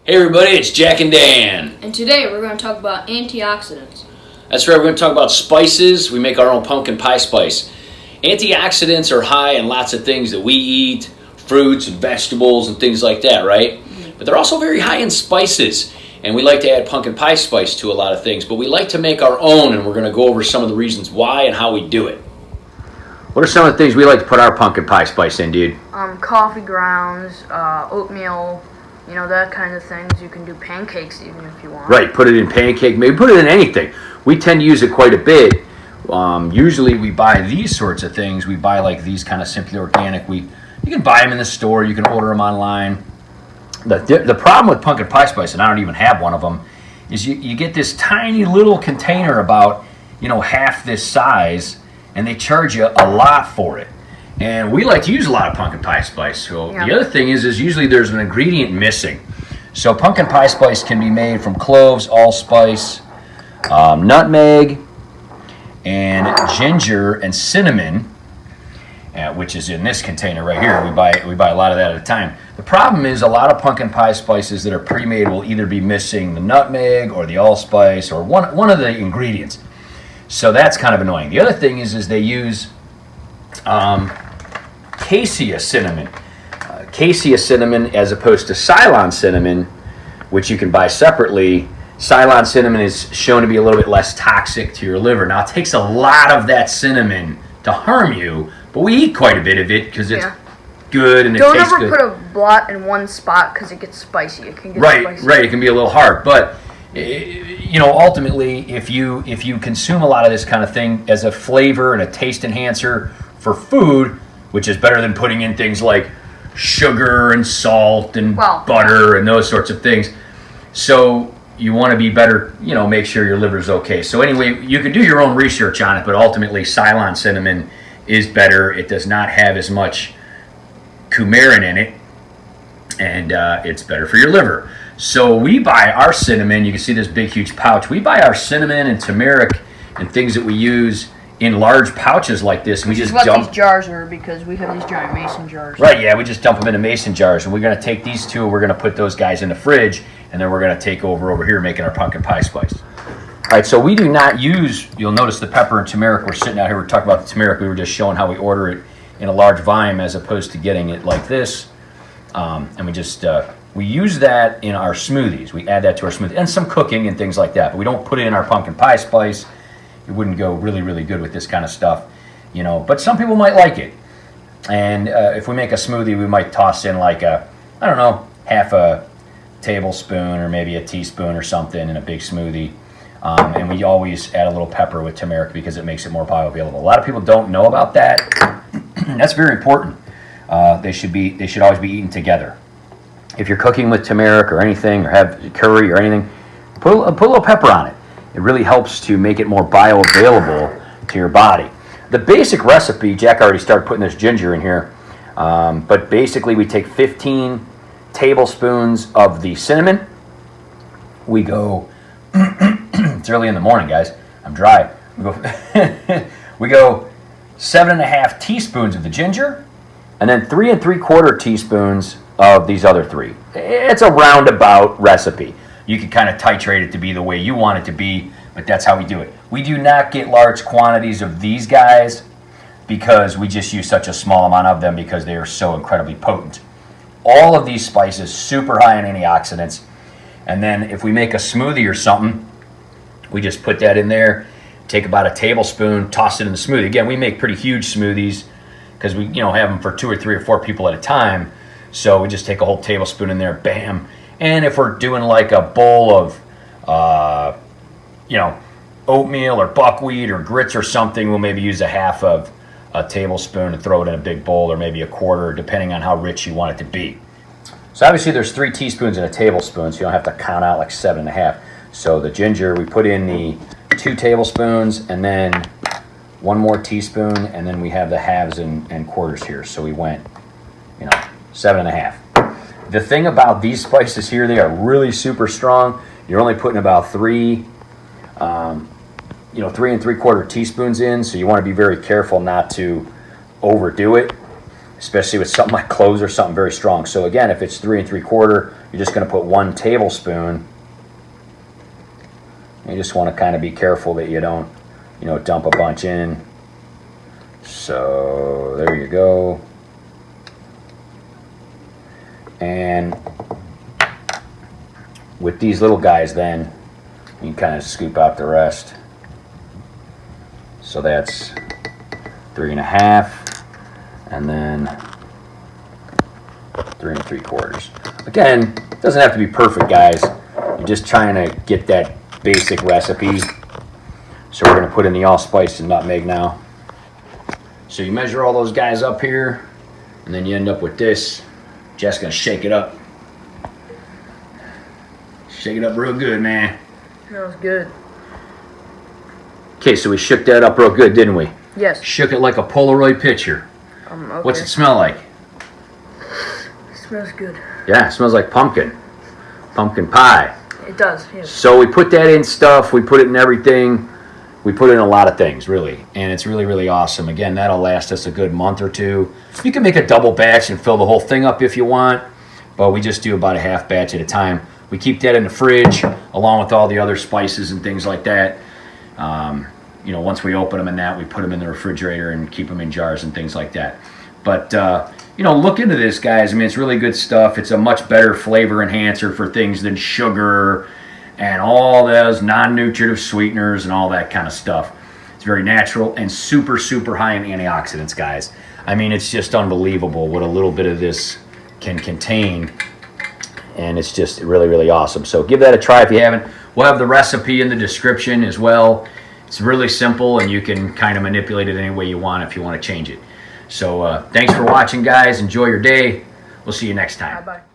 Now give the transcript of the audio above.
Hey everybody, it's Jack and Dan. And today we're going to talk about antioxidants. That's right, we're going to talk about spices. We make our own pumpkin pie spice. Antioxidants are high in lots of things that we eat, fruits and vegetables and things like that, right? But they're also very high in spices. And we like to add pumpkin pie spice to a lot of things, but we like to make our own, and we're going to go over some of the reasons why and how we do it. What are some of the things we like to put our pumpkin pie spice in, dude? Coffee grounds, oatmeal, you know, that kind of things. You can do pancakes even if you want. Right, put it in pancake, maybe put it in anything. We tend to use it quite a bit. Usually we buy these sorts of things. We buy like these kind of Simply Organic. You can buy them in the store. You can order them online. The problem with pumpkin pie spice, and I don't even have one of them, is you get this tiny little container about, half this size, and they charge you a lot for it. And we like to use a lot of pumpkin pie spice. So The other thing is usually there's an ingredient missing. So pumpkin pie spice can be made from cloves, allspice, nutmeg, and ginger and cinnamon, which is in this container right here. We buy a lot of that at a time. The problem is a lot of pumpkin pie spices that are pre-made will either be missing the nutmeg or the allspice or one of the ingredients. So that's kind of annoying. The other thing is they use Cassia Cinnamon. Cassia Cinnamon as opposed to Ceylon Cinnamon, which you can buy separately. Ceylon Cinnamon is shown to be a little bit less toxic to your liver. Now, it takes a lot of that cinnamon to harm you, but we eat quite a bit of it because it's good and it tastes good. Don't ever put a lot in one spot because it gets spicy. It can get spicy. Right. It can be a little hard, but ultimately, if you consume a lot of this kind of thing as a flavor and a taste enhancer for food, which is better than putting in things like sugar and salt and butter and those sorts of things. So you want to be better, make sure your liver's okay. So anyway, you can do your own research on it, but ultimately Ceylon Cinnamon is better. It does not have as much curcumin in it, and it's better for your liver. So we buy our cinnamon. You can see this big, huge pouch. We buy our cinnamon and turmeric and things that we use in large pouches like this. And we just dump these jars are because we have these giant mason jars. Right, yeah, we just dump them into mason jars. And we're going to take these two, we're going to put those guys in the fridge, and then we're going to take over here making our pumpkin pie spice. All right, so we do not use, you'll notice the pepper and turmeric. We're sitting out here, we're talking about the turmeric. We were just showing how we order it in a large volume as opposed to getting it like this. And we just, we use that in our smoothies. We add that to our smoothie and some cooking and things like that. But we don't put it in our pumpkin pie spice. It wouldn't go really, really good with this kind of stuff, But some people might like it. And if we make a smoothie, we might toss in like half a tablespoon or maybe a teaspoon or something in a big smoothie. And we always add a little pepper with turmeric because it makes it more bioavailable. A lot of people don't know about that. That's very important. They should always be eaten together. If you're cooking with turmeric or anything, or have curry or anything, put a little pepper on it. It really helps to make it more bioavailable to your body. The basic recipe, Jack already started putting this ginger in here, but basically we take 15 tablespoons of the cinnamon. We go, it's early in the morning, guys. I'm dry. We go 7.5 teaspoons of the ginger, and then 3 3/4 teaspoons of these other three. It's a roundabout recipe. You can kind of titrate it to be the way you want it to be, but that's how we do it. We do not get large quantities of these guys because we just use such a small amount of them because they are so incredibly potent. All of these spices, super high in antioxidants. And then if we make a smoothie or something, we just put that in there, take about a tablespoon, toss it in the smoothie. Again, we make pretty huge smoothies because we have them for 2 or 3 or 4 people at a time. So we just take a whole tablespoon in there, bam. And if we're doing like a bowl of, oatmeal or buckwheat or grits or something, we'll maybe use a half of a tablespoon and throw it in a big bowl, or maybe a quarter, depending on how rich you want it to be. So obviously there's 3 teaspoons in a tablespoon, so you don't have to count out like 7.5. So the ginger, we put in the 2 tablespoons and then 1 more teaspoon, and then we have the halves and quarters here. So we went, 7.5. The thing about these spices here, they are really super strong. You're only putting about 3 3 3/4 teaspoons in, so you want to be very careful not to overdo it, especially with something like cloves or something very strong. So again, if it's 3 3/4, you're just going to put 1 tablespoon. You just want to kind of be careful that you don't, you know, dump a bunch in. So there you go. And with these little guys then, you can kind of scoop out the rest. So that's 3 1/2, and then 3 3/4. Again, it doesn't have to be perfect, guys. You're just trying to get that basic recipe. So we're going to put in the allspice and nutmeg now. So you measure all those guys up here, and then you end up with this. Jeff's going to shake it up. Shake it up real good, man. That was good. Okay, so we shook that up real good, didn't we? Yes. Shook it like a Polaroid picture. Okay. What's it smell like? It smells good. Yeah, it smells like pumpkin. Pumpkin pie. It does, yes. So we put that in stuff. We put it in everything. We put it in a lot of things, really. And it's really, really awesome. Again, that'll last us a good month or 2. You can make a double batch and fill the whole thing up if you want. But we just do about a half batch at a time. We keep that in the fridge along with all the other spices and things like that. You know, once we open them and that, we put them in the refrigerator and keep them in jars and things like that. But, you know, look into this, guys. I mean, it's really good stuff. It's a much better flavor enhancer for things than sugar and all those non-nutritive sweeteners and all that kind of stuff. It's very natural and super, super high in antioxidants, guys. I mean, it's just unbelievable what a little bit of this can contain. And it's just really, really awesome. So give that a try if you haven't. We'll have the recipe in the description as well. It's really simple, and you can kind of manipulate it any way you want if you want to change it. So thanks for watching, guys. Enjoy your day. We'll see you next time. Bye-bye.